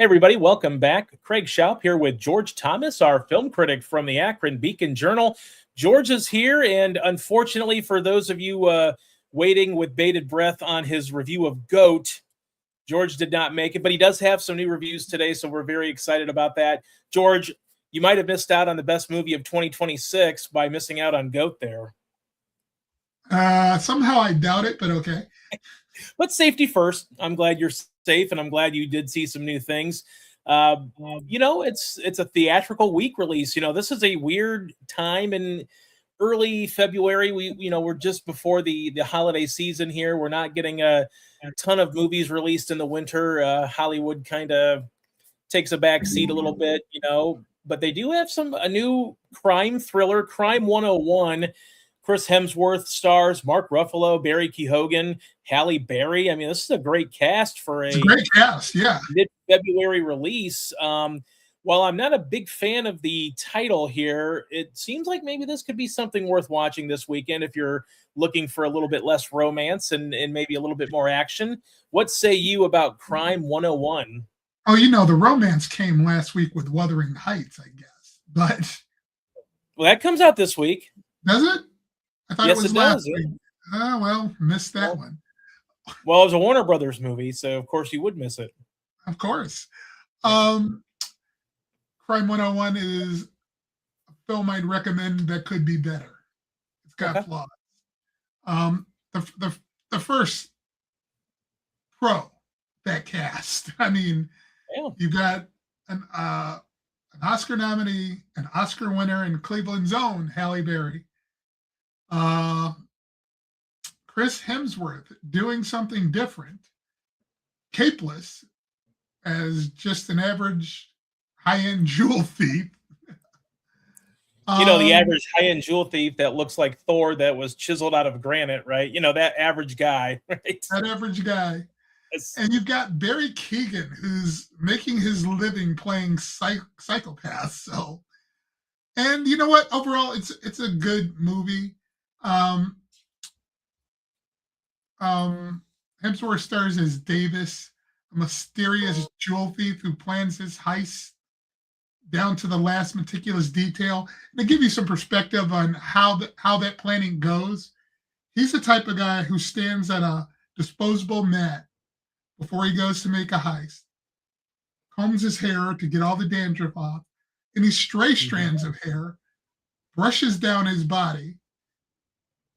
Hey, everybody, welcome back. Craig Schaup here with George Thomas, our film critic from the Akron Beacon Journal. George is here, and unfortunately, for those of you waiting with bated breath on his review of Goat, George did not make it, but he does have some new reviews today, so we're very excited about that. George, you might have missed out on the best movie of 2026 by missing out on Goat there. Somehow I doubt it, but okay. But safety first. I'm glad you're safe, and I'm glad you did see some new things. It's a theatrical week release. This is a weird time in early February. We're just before the holiday season here. We're not getting a ton of movies released in the winter. Hollywood kind of takes a back seat a little bit, but they do have a new crime thriller, Crime 101. Chris Hemsworth stars, Mark Ruffalo, Barry Keoghan, Halle Berry. I mean, this is a great cast for It's a great cast, yeah. Mid-February release. While I'm not a big fan of the title here, it seems like maybe this could be something worth watching this weekend if you're looking for a little bit less romance and maybe a little bit more action. What say you about Crime 101? Oh, the romance came last week with Wuthering Heights, I guess. But well, that comes out this week. Does it? I thought yes, it was last week. Oh, well, missed that one. Well, it was a Warner Brothers movie, so of course you would miss it. Of course. Crime 101 is a film I'd recommend that could be better. It's got flaws. The first pro that cast. I mean, you've got an Oscar nominee, an Oscar winner in Cleveland's own Halle Berry. Chris Hemsworth doing something different, capeless as just an average high-end jewel thief. The average high-end jewel thief that looks like Thor that was chiseled out of granite, right? That average guy, right? That average guy. Yes. And you've got Barry Keoghan, who's making his living playing psychopaths. So, and you know what? Overall, it's a good movie. Hemsworth stars as Davis, a mysterious jewel thief who plans his heist down to the last meticulous detail. To give you some perspective on how that planning goes, he's the type of guy who stands at a disposable mat before he goes to make a heist, combs his hair to get all the dandruff off, any stray strands of hair, brushes down his body,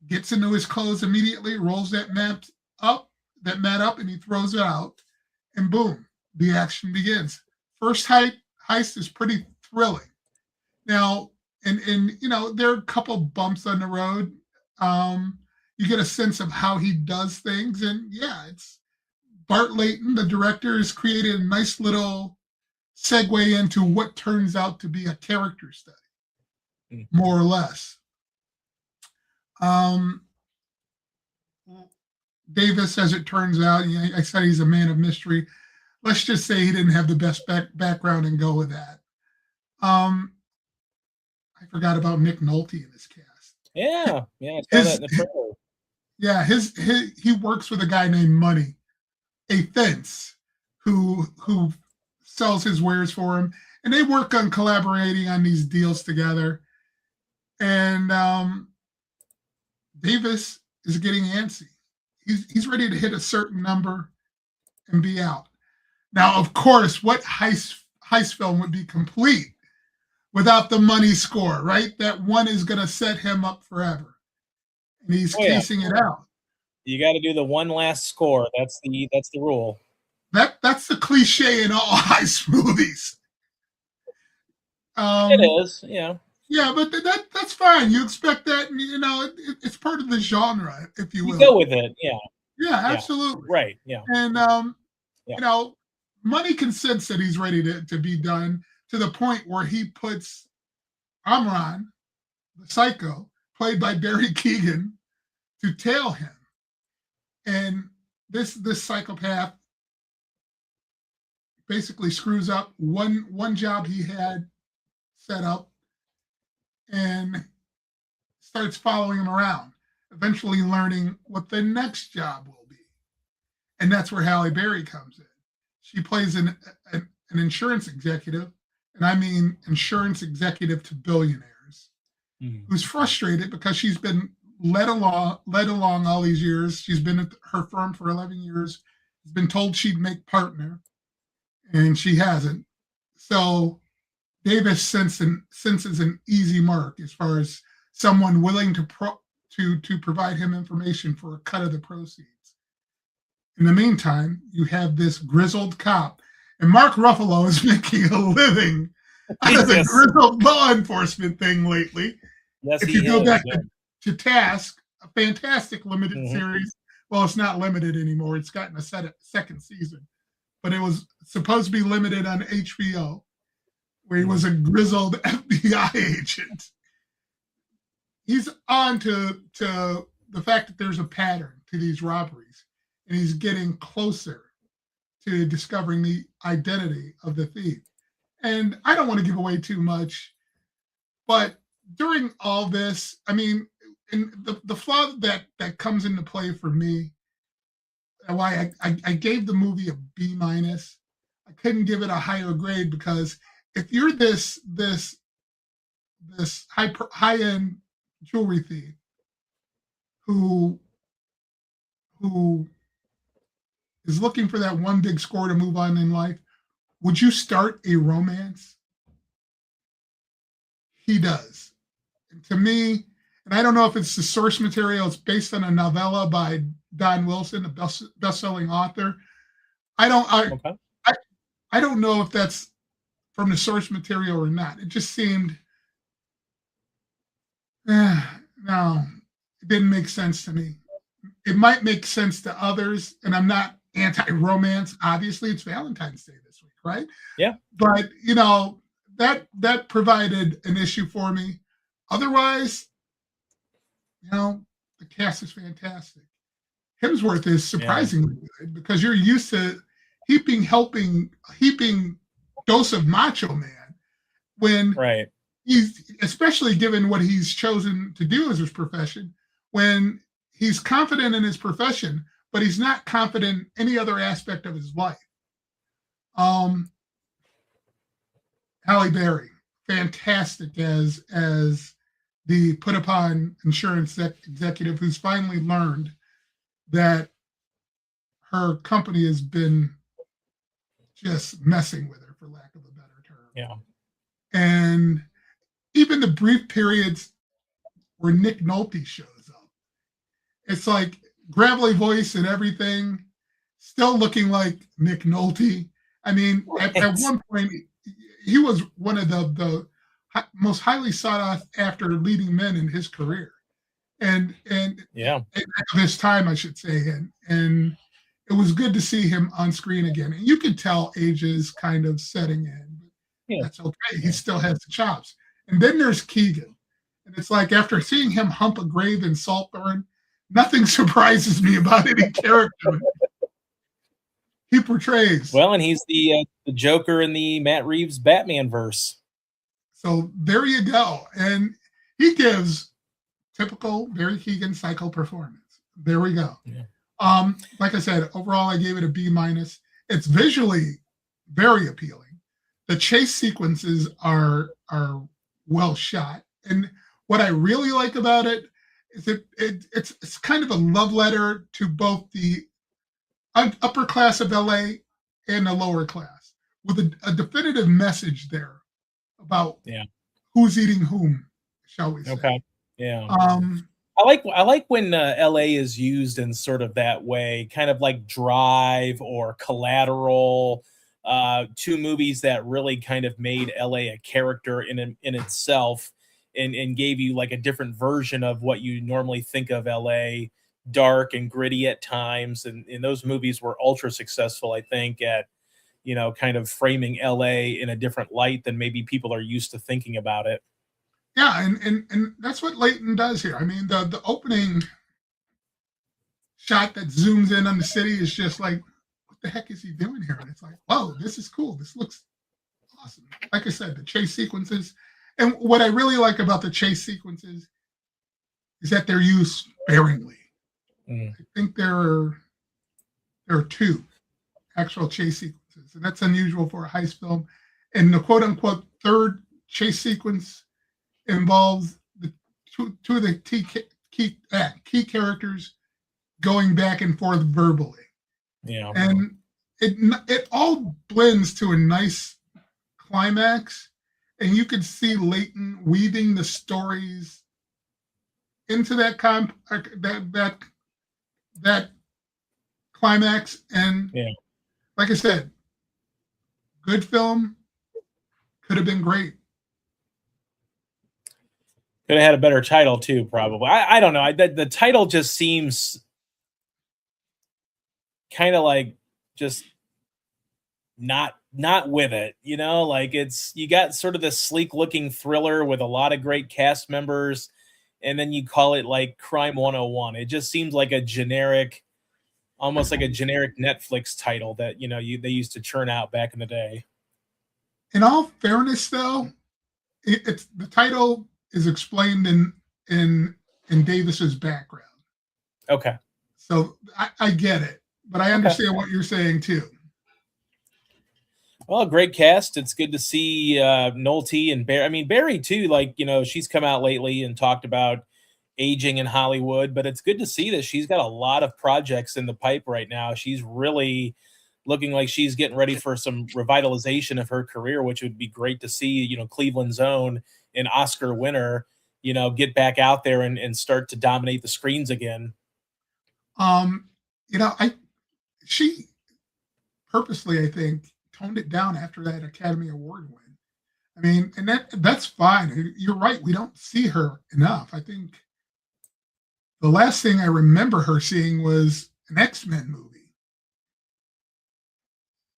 gets into his clothes immediately, rolls that mat up, and he throws it out, and boom, the action begins. First heist is pretty thrilling. Now, and there are a couple bumps on the road. You get a sense of how he does things, and it's Bart Layton, the director, has created a nice little segue into what turns out to be a character study, more or less. Davis, as it turns out, I said he's a man of mystery. Let's just say he didn't have the best background and go with that. I forgot about Nick Nolte in this cast. Yeah, I saw that in the trailer. Yeah, he works with a guy named Money, a fence, who sells his wares for him, and they work on collaborating on these deals together. And Davis is getting antsy. He's ready to hit a certain number and be out. Now, of course, what heist film would be complete without the money score, right? That one is going to set him up forever, and he's casing it out. You got to do the one last score. That's the rule. That's the cliche in all heist movies. It is, yeah. Yeah, but that's fine. You expect that, it's part of the genre, if you will. You go with it, yeah. Yeah, absolutely. Right, yeah. And, Money can sense that he's ready to be done, to the point where he puts Amran, the psycho, played by Barry Keoghan, to tail him. And this psychopath basically screws up one job he had set up and starts following him around, eventually learning what the next job will be. And that's where Halle Berry comes in. She plays an an insurance executive, and I mean insurance executive to billionaires, who's frustrated because she's been led along all these years. She's been at her firm for 11 years. Has been told she'd make partner, and she hasn't. So Davis senses an easy mark as far as someone willing to provide him information for a cut of the proceeds. In the meantime, you have this grizzled cop, and Mark Ruffalo is making a living out of the Yes. grizzled law enforcement thing lately. Yes, If he you go is, back yeah. to Task, a fantastic limited Mhm. series. Well, it's not limited anymore. It's gotten a second season, but it was supposed to be limited on HBO, where he was a grizzled FBI agent. He's on to the fact that there's a pattern to these robberies, and he's getting closer to discovering the identity of the thief. And I don't want to give away too much, but during all this, I mean, and the flaw that comes into play for me, why I gave the movie a B minus. I couldn't give it a higher grade because if you're this high end jewelry thief who is looking for that one big score to move on in life, would you start a romance? He does. And to me, and I don't know if it's the source material, it's based on a novella by Don Wilson, a best-selling author. Okay. I don't know if that's from the source material or not. It just seemed, no, it didn't make sense to me. It might make sense to others, and I'm not anti-romance. Obviously, it's Valentine's Day this week, right? Yeah. But that provided an issue for me. Otherwise, the cast is fantastic. Hemsworth is surprisingly good because you're used to heaping dose of Macho Man when Right. he's, especially given what he's chosen to do as his profession, when he's confident in his profession, but he's not confident in any other aspect of his life. Halle Berry, fantastic as the put upon insurance executive who's finally learned that her company has been just messing with her, for lack of a better term. Yeah. And even the brief periods where Nick Nolte shows up, it's like gravelly voice and everything, still looking like Nick Nolte. I mean, at one point, he was one of the most highly sought after leading men in his career, and Yeah. this time, I should say, and it was good to see him on screen again. And you could tell age is kind of setting in, but Yeah. that's okay. He still has the chops. And then there's Keegan, and it's like after seeing him hump a grave in Saltburn, nothing surprises me about any character he portrays. Well, and he's the Joker in the Matt Reeves Batman verse. So there you go. And he gives typical Barry Keoghan psycho performance. There we go. Yeah. Like I said, overall I gave it a B minus. It's visually very appealing. The chase sequences are well shot. And what I really like about it is it's kind of a love letter to both the upper class of LA and the lower class, with a definitive message there about who's eating whom, shall we say. Okay. Yeah. Um, I like when LA is used in sort of that way, kind of like Drive or Collateral, two movies that really kind of made LA a character in itself, and gave you like a different version of what you normally think of LA, dark and gritty at times, and those movies were ultra successful, I think, at kind of framing LA in a different light than maybe people are used to thinking about it. Yeah, and that's what Leighton does here. I mean, the opening shot that zooms in on the city is just like, what the heck is he doing here? And it's like, whoa, this is cool. This looks awesome. Like I said, the chase sequences. And what I really like about the chase sequences is that they're used sparingly. I think there are two actual chase sequences. sequences, and that's unusual for a heist film. And the quote unquote third chase sequence involves the two of the key characters going back and forth verbally. Yeah. And it all blends to a nice climax, and you could see Leighton weaving the stories into that that climax. And Yeah. like I said, good film, could have been great. Could have had a better title too, probably. I don't know. The title just seems kind of like just not with it, you know, like you got sort of this sleek looking thriller with a lot of great cast members, and then you call it like Crime 101. It just seems like a generic, almost like a generic Netflix title that, you know, they used to churn out back in the day. In all fairness, though, it's the title is explained in Davis's background. Okay. So I get it, but I understand what you're saying too. Well, great cast. It's good to see Nolte and Barry. I mean, Barry too. Like, you know, she's come out lately and talked about aging in Hollywood, but it's good to see that she's got a lot of projects in the pipe right now. She's really looking like she's getting ready for some revitalization of her career, which would be great to see. You know, Cleveland's own, an Oscar winner, you know, get back out there and start to dominate the screens again. You know, she purposely, I think, toned it down after that Academy Award win. I mean, and that's fine. You're right. We don't see her enough. I think the last thing I remember her seeing was an X-Men movie.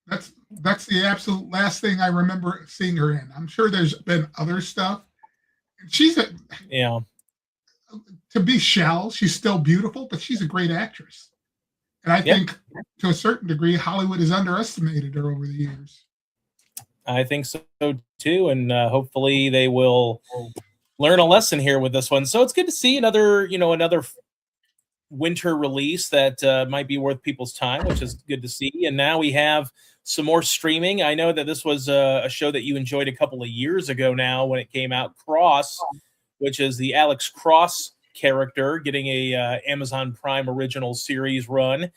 That's the absolute last thing I remember seeing her in. I'm sure there's been other stuff. She's to be shallow, she's still beautiful, but she's a great actress. And I think to a certain degree, Hollywood has underestimated her over the years. I think so too. And hopefully they will learn a lesson here with this one. So it's good to see another winter release that might be worth people's time, which is good to see. And now we have some more streaming. I know that this was a show that you enjoyed a couple of years ago now when it came out, Cross, which is the Alex Cross character getting a Amazon Prime original series run.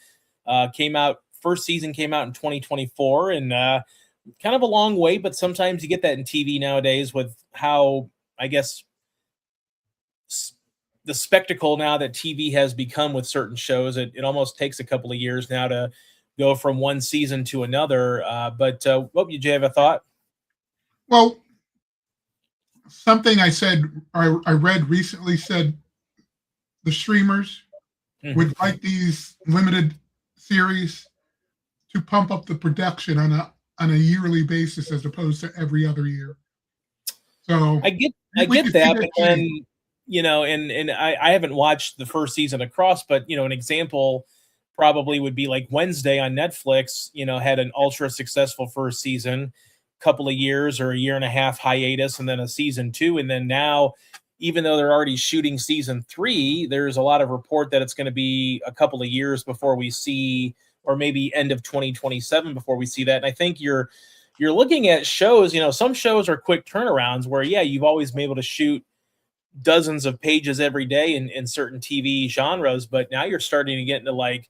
First season came out in 2024, and kind of a long wait, but sometimes you get that in TV nowadays with how, I guess, the spectacle now that TV has become with certain shows. It almost takes a couple of years now to go from one season to another. But what did you have a thought? Well, something I read recently said the streamers would like these limited series to pump up the production on a yearly basis as opposed to every other year. So I get that, but then, you know, and I haven't watched the first season of Cross, but, you know, an example probably would be like Wednesday on Netflix, you know, had an ultra successful first season, couple of years or a year and a half hiatus, and then a season 2. And then now, even though they're already shooting season 3, there's a lot of report that it's going to be a couple of years before we see, or maybe end of 2027 before we see that. And I think you're looking at shows, you know, some shows are quick turnarounds where, you've always been able to shoot dozens of pages every day in certain TV genres, but now you're starting to get into like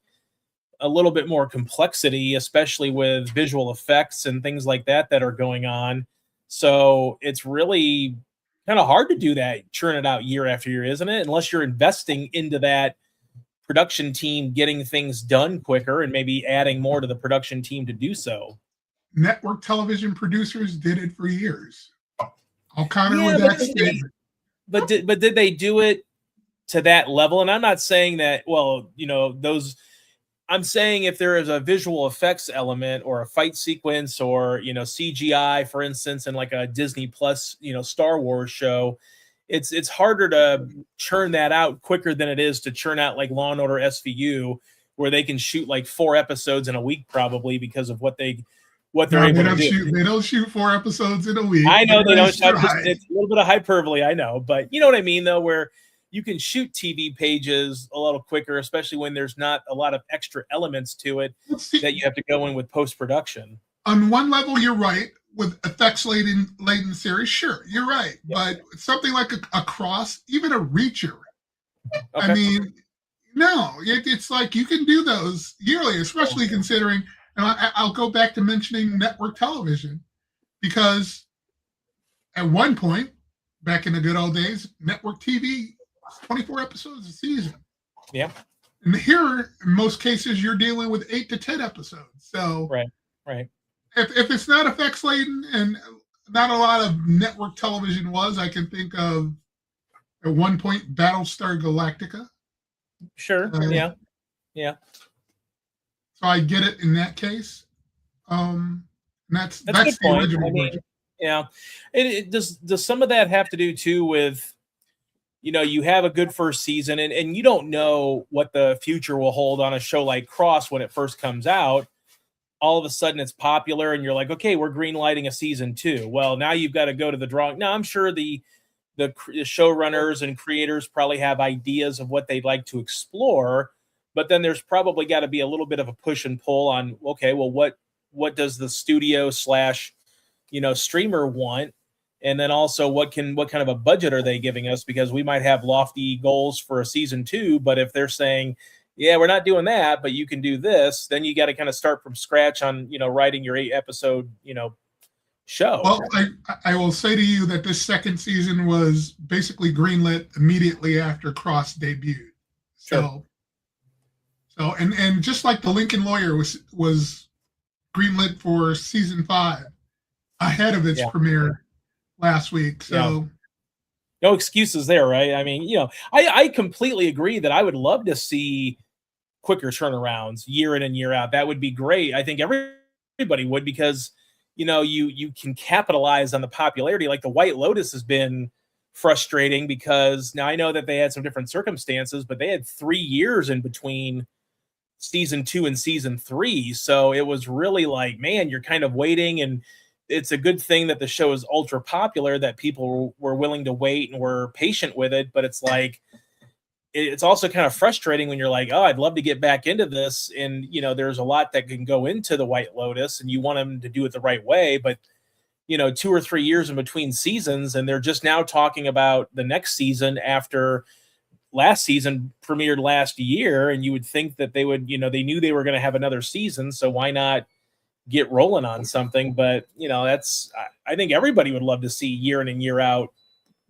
a little bit more complexity, especially with visual effects and things like that are going on. So it's really kind of hard to do that, churn it out year after year, isn't it? Unless you're investing into that production team, getting things done quicker and maybe adding more to the production team to do so. Network television producers did it for years. I'll counter with that statement. But did they do it to that level? And I'm not saying that, well, you know, I'm saying if there is a visual effects element or a fight sequence or, you know, CGI, for instance, in like a Disney Plus, you know, Star Wars show, it's harder to churn that out quicker than it is to churn out like Law and Order SVU, where they can shoot like 4 episodes in a week probably because of what they're able to do. They don't shoot 4 episodes in a week. I know they don't. It's a little bit of hyperbole, I know, but you know what I mean, though, where you can shoot TV pages a little quicker, especially when there's not a lot of extra elements to it that you have to go in with post-production. On one level, you're right. With effects laden series, sure, you're right. Yeah. But something like a Cross, even a Reacher, I Okay. mean, no, it's like you can do those yearly, especially considering, and I'll go back to mentioning network television, because at one point, back in the good old days, network TV was 24 episodes a season. Yeah. And here, in most cases, you're dealing with 8 to 10 episodes. So Right. if it's not effects laden, and not a lot of network television was, I can think of at one point Battlestar Galactica. Sure. Yeah. So I get it in that case. That's That's a good the point. original I mean, version. yeah. Does some of that have to do too with, you have a good first season, and you don't know what the future will hold on a show like Cross when it first comes out. All of a sudden it's popular and you're like, okay, we're green lighting a season 2. Well, now you've got to go to the drawing. Now I'm sure the showrunners and creators probably have ideas of what they'd like to explore, but then there's probably got to be a little bit of a push and pull on, okay, well, what does the studio slash streamer want, and then also what kind of a budget are they giving us, because we might have lofty goals for a season 2, but if they're saying, yeah, we're not doing that, but you can do this, then you got to kind of start from scratch on writing your 8-episode show. Well, I will say to you that this second season was basically greenlit immediately after Cross debuted. Sure. So and just like The Lincoln Lawyer was greenlit for season 5 ahead of its premiere last week. So no excuses there, right? I mean, I completely agree that I would love to see quicker turnarounds year in and year out. That would be great. I think everybody would, because you can capitalize on the popularity. Like the White Lotus has been frustrating, because now I know that they had some different circumstances, but they had 3 years in between season 2 and season 3. So it was really like, man, you're kind of waiting, and it's a good thing that the show is ultra popular, that people were willing to wait and were patient with it. But it's like, it's also kind of frustrating when you're like, oh, I'd love to get back into this. And, there's a lot that can go into the White Lotus, and you want them to do it the right way. But, 2 or 3 years in between seasons, and they're just now talking about the next season after last season premiered last year. And you would think that they would, they knew they were going to have another season. So why not get rolling on something? But, I think everybody would love to see year in and year out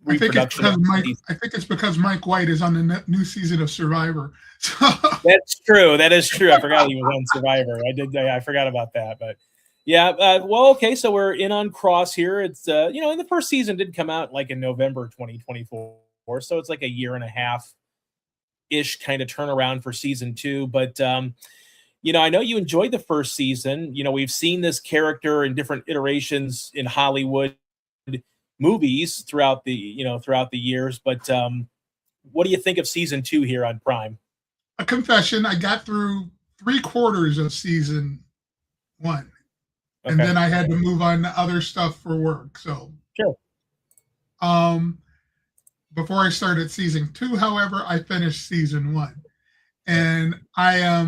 reproduction. I think it's because Mike White is on the new season of Survivor. That's true. That is true. I forgot he was on Survivor. I forgot about that. But yeah, well, okay. So we're in on Cross here. It's and the first season did come out like in November 2024, so it's like a year and a half ish kind of turnaround for season 2. But I know you enjoyed the first season. We've seen this character in different iterations in Hollywood movies throughout the years. But what do you think of season 2 here on Prime? A confession: I got through 3/4 of season 1, and then I had to move on to other stuff for work. So sure. Before I started season 2, however, I finished season 1, and let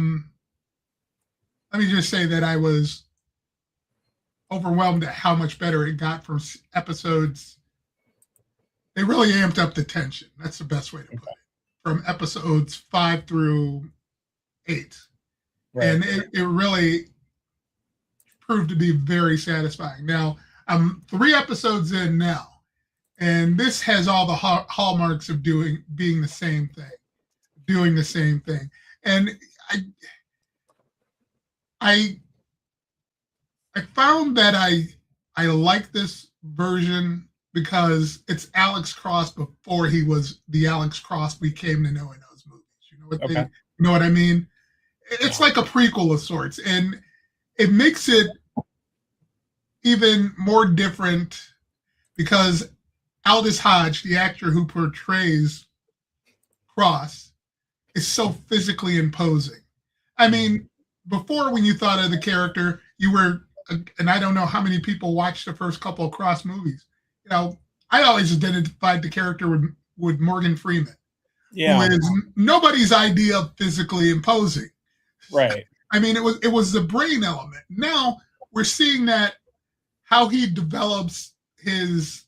me just say that I was overwhelmed at how much better it got from episodes. They really amped up the tension. That's the best way to put it. From episodes 5 through 8. Right. And it really proved to be very satisfying. Now, I'm 3 episodes in now, and this has all the hallmarks of doing the same thing. And I found that I like this version because it's Alex Cross before he was the Alex Cross we came to know in those movies. You know what I mean? It's like a prequel of sorts, and it makes it even more different because Aldous Hodge, the actor who portrays Cross, is so physically imposing. I mean, before, when you thought of the character, you were, and I don't know how many people watched the first couple of Cross movies. I always identified the character with Morgan Freeman, who is nobody's idea of physically imposing. Right. I mean, it was the brain element. Now we're seeing that how he develops his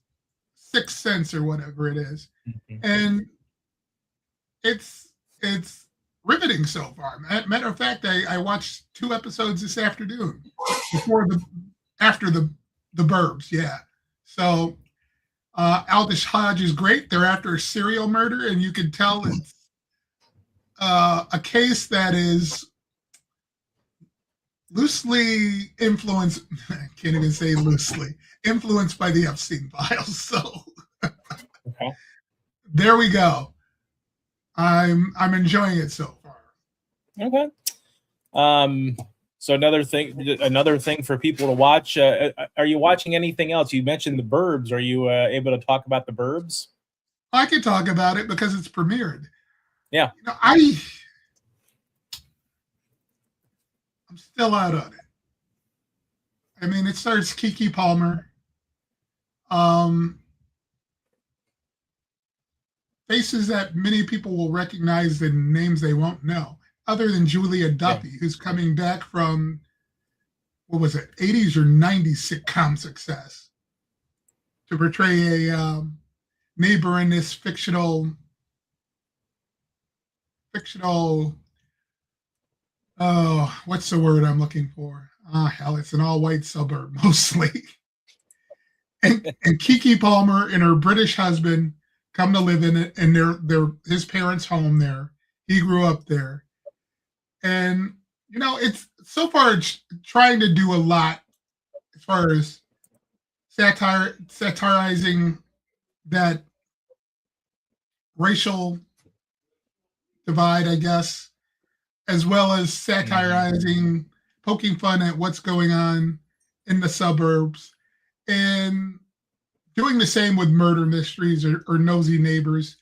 sixth sense or whatever it is, and it's riveting so far. Matter of fact, I watched 2 episodes this afternoon before the after the Burbs. Yeah, so Aldous Hodge is great. They're after a serial murder, and you can tell it's a case that is loosely influenced. I can't even say loosely influenced by the Epstein files. So Okay. there we go. I'm enjoying it so far. Okay. So another thing for people to watch. Are you watching anything else? You mentioned the Burbs. Are you able to talk about the Burbs? I can talk about it because it's premiered. Yeah. You know, I'm still out on it. I mean, it stars Kiki Palmer. Faces that many people will recognize and names they won't know, other than Julia Duffy, who's coming back from, what was it, 80s or 90s sitcom success to portray a neighbor in this fictional, oh, what's the word I'm looking for? Hell, it's an all-white suburb mostly. and Kiki Palmer and her British husband come to live in it, and they're his parents' home there. He grew up there, and you know, it's so far it's trying to do a lot as far as satirizing that racial divide, I guess, as well as satirizing, poking fun at what's going on in the suburbs, and doing the same with murder mysteries or nosy neighbors.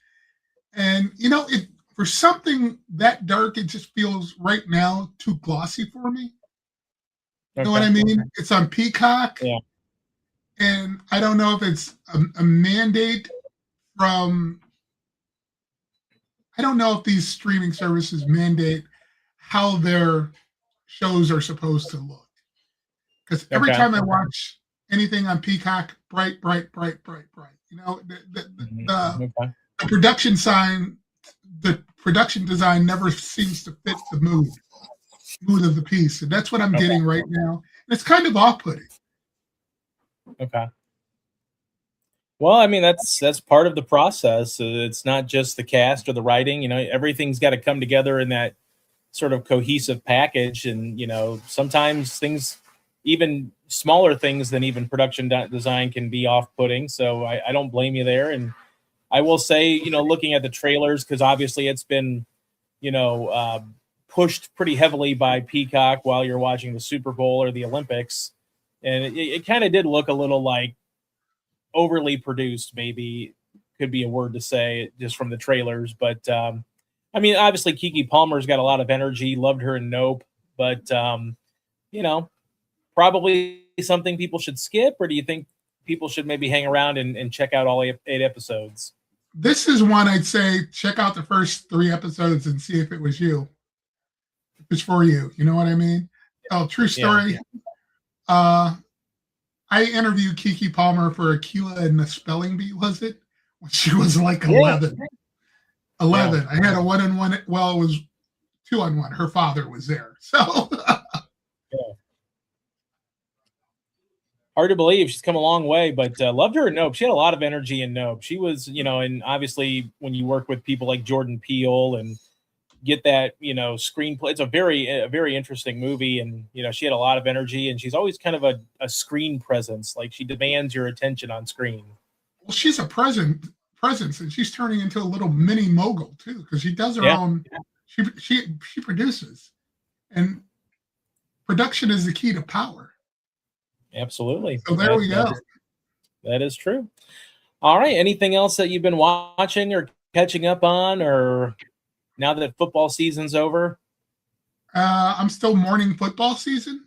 And you know, it for something that dark, it just feels right now too glossy for me. You know what I mean? It's on Peacock, Yeah. and I don't know if it's a mandate from. I don't know if these streaming services mandate how their shows are supposed to look. Because every time I watch anything on Peacock, bright, bright, bright, bright, bright. You know, the production the production design never seems to fit the mood of the piece, and that's what I'm getting right now. And it's kind of off-putting. Okay. Well, I mean, that's part of the process. It's not just the cast or the writing. You know, everything's got to come together in that sort of cohesive package. And you know, sometimes things, even smaller things than even production design, can be off-putting. So I don't blame you there. And I will say, you know, looking at the trailers, because obviously it's been, you know, pushed pretty heavily by Peacock while you're watching the Super Bowl or the Olympics, and it kind of did look a little like overly produced, maybe could be a word to say just from the trailers. But I mean, obviously Kiki Palmer's got a lot of energy. Loved her in Nope, but you know, probably something people should skip, or do you think people should maybe hang around and check out all 8 episodes? This is one I'd say check out the first 3 episodes and see if it was you. If it's for you. You know what I mean? Oh, true story. Yeah. I interviewed Kiki Palmer for Aquila and the Spelling Bee, was it? When she was like 11. 11. I had a 1-on-1. Well, it was 2-on-1. Her father was there. So hard to believe she's come a long way, but loved her in Nope. She had a lot of energy in Nope. She was, you know, and obviously when you work with people like Jordan Peele and get that, you know, screenplay, it's a very interesting movie. And, you know, she had a lot of energy, and she's always kind of a screen presence. Like, she demands your attention on screen. Well, she's a presence, and she's turning into a little mini mogul too, because she does her own. She produces, and production is the key to power. Absolutely. So there we go. That is true. All right. Anything else that you've been watching or catching up on, or now that football season's over? I'm still mourning football season.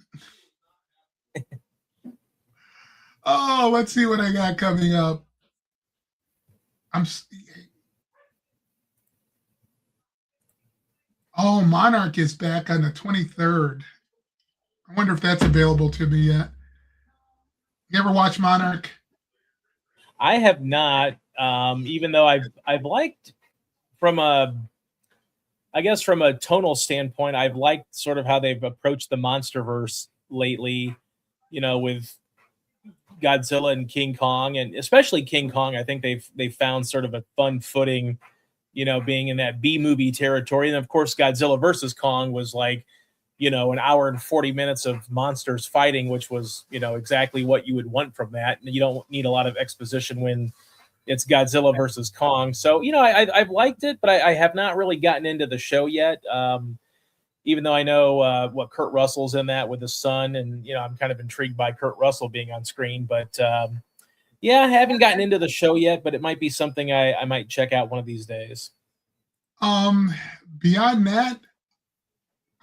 Oh, let's see what I got coming up. Monarch is back on the 23rd. I wonder if that's available to me yet. You ever watch Monarch? I have not, even though I've liked from a I guess from a tonal standpoint, I've liked sort of how they've approached the MonsterVerse lately. With Godzilla and King Kong, and especially King Kong. I think they've found sort of a fun footing, being in that B movie territory. And of course, Godzilla versus Kong was like, an hour and 40 minutes of monsters fighting, which was, exactly what you would want from that. And you don't need a lot of exposition when it's Godzilla versus Kong. So, I've liked it, but I have not really gotten into the show yet. Even though I know what Kurt Russell's in that with his son, and I'm kind of intrigued by Kurt Russell being on screen. But yeah, I haven't gotten into the show yet, but it might be something I might check out one of these days. Beyond that,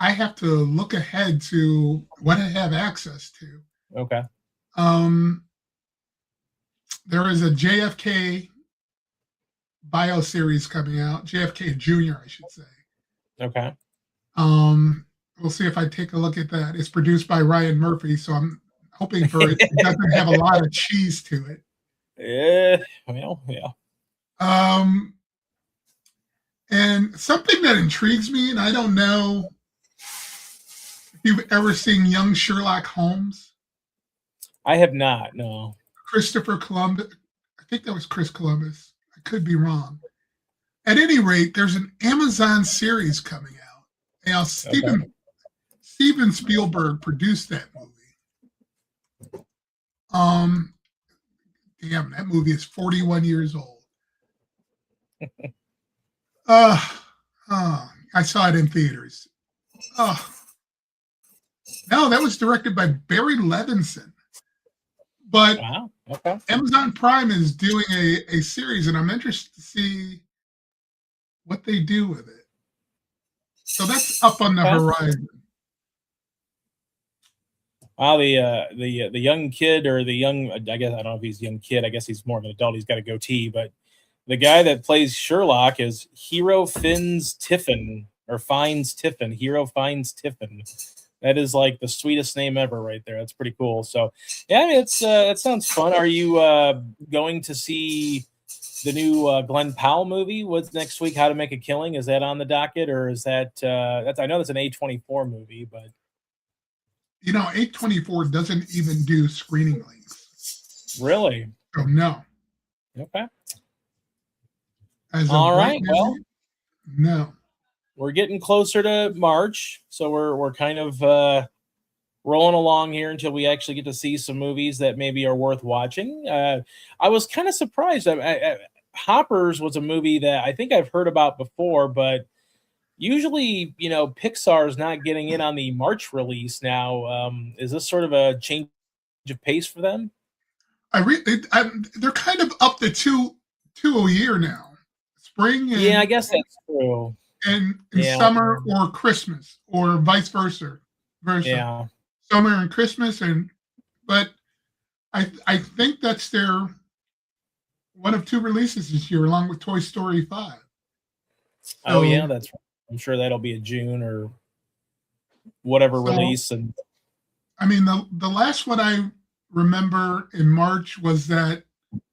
I have to look ahead to what I have access to. Okay. There is a JFK bio series coming out, JFK Jr., I should say. Okay. We'll see if I take a look at that. It's produced by Ryan Murphy, so I'm hoping for it. It doesn't have a lot of cheese to it. Yeah. And something that intrigues me, and I don't know if you've ever seen Young Sherlock Holmes. I have not, no. Christopher Columbus. I think that was Chris Columbus. I could be wrong. At any rate, there's an Amazon series coming out. Now, Steven Spielberg produced that movie. Damn, that movie is 41 years old. I saw it in theaters. No, that was directed by Barry Levinson. But wow. Okay. Amazon Prime is doing a series, and I'm interested to see what they do with it. So that's up on the horizon. Wow, the young kid, or the young, I guess, I don't know if he's a young kid. I guess he's more of an adult. He's got a goatee, but the guy that plays Sherlock is Hero Finds Tiffin, or Finds Tiffin. Hero Finds Tiffin. That is like the sweetest name ever, right there. That's pretty cool. So, yeah, it sounds fun. Are you going to see the new Glenn Powell movie? What's next week? How to Make a Killing? Is that on the docket, or is that that's? I know that's an A24 movie, but A24 doesn't even do screening links. Really? So no. Okay. All right. Well, no. We're getting closer to March, so we're kind of rolling along here until we actually get to see some movies that maybe are worth watching. I was kind of surprised. Hoppers was a movie that I think I've heard about before, but usually, Pixar is not getting in on the March release now. Is this sort of a change of pace for them? They're kind of up to two a year now. Spring. Yeah, I guess that's true. And summer or Christmas, or vice versa. Yeah. Summer and Christmas, but I think that's their one of two releases this year, along with Toy Story 5. Oh yeah, that's right. I'm sure that'll be a June or whatever release. And I mean, the last one I remember in March was that.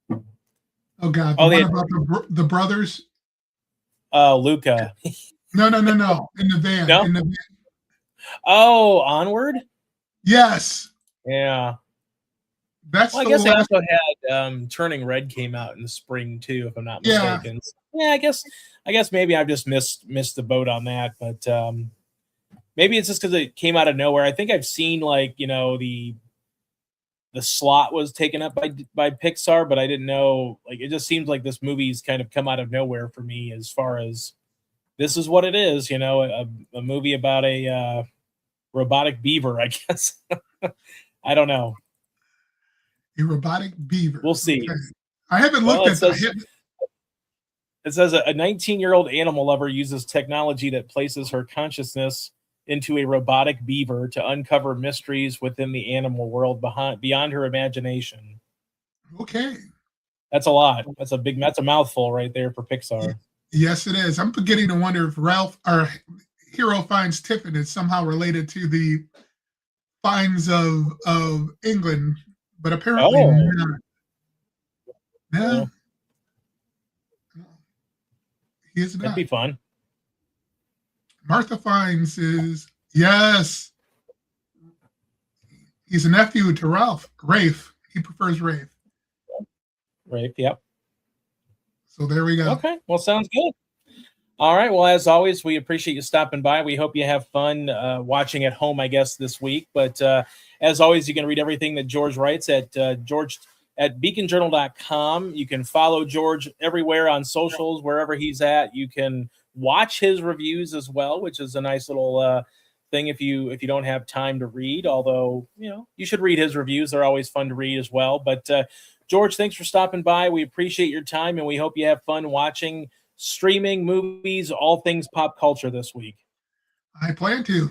Oh God! The one about the brothers. Luca. No. In the van. No? In the van. Oh, Onward? Yes. Yeah. That's I guess they also had Turning Red came out in the spring too, if I'm not mistaken. Yeah, I guess maybe I've just missed the boat on that, but maybe it's just because it came out of nowhere. I think I've seen the slot was taken up by Pixar, but I didn't know. It just seems like this movie's kind of come out of nowhere for me, as far as this is what it is, a movie about a robotic beaver, I guess. I don't know. A robotic beaver. We'll see. Okay. I haven't looked at that. It says a 19-year-old animal lover uses technology that places her consciousness into a robotic beaver to uncover mysteries within the animal world beyond her imagination. Okay. That's a lot. That's a mouthful right there for Pixar. Yes, it is. I'm beginning to wonder if Ralph, or Hero Finds Tiffin, is somehow related to the finds of England, but apparently Oh, not. yeah, No, he is that'd not. be fun. Martha finds is yes. He's a nephew to Rafe. He prefers Rafe. Right. Yep. So there we go. Okay. Well, sounds good. All right. Well, as always, we appreciate you stopping by. We hope you have fun watching at home, I guess, this week. But as always, you can read everything that George writes at George at beaconjournal.com. You can follow George everywhere on socials, wherever he's at. You can watch his reviews as well, which is a nice little thing if you don't have time to read. Although you should read his reviews; they're always fun to read as well. But George, thanks for stopping by. We appreciate your time, and we hope you have fun watching streaming, movies, all things pop culture this week. I plan to.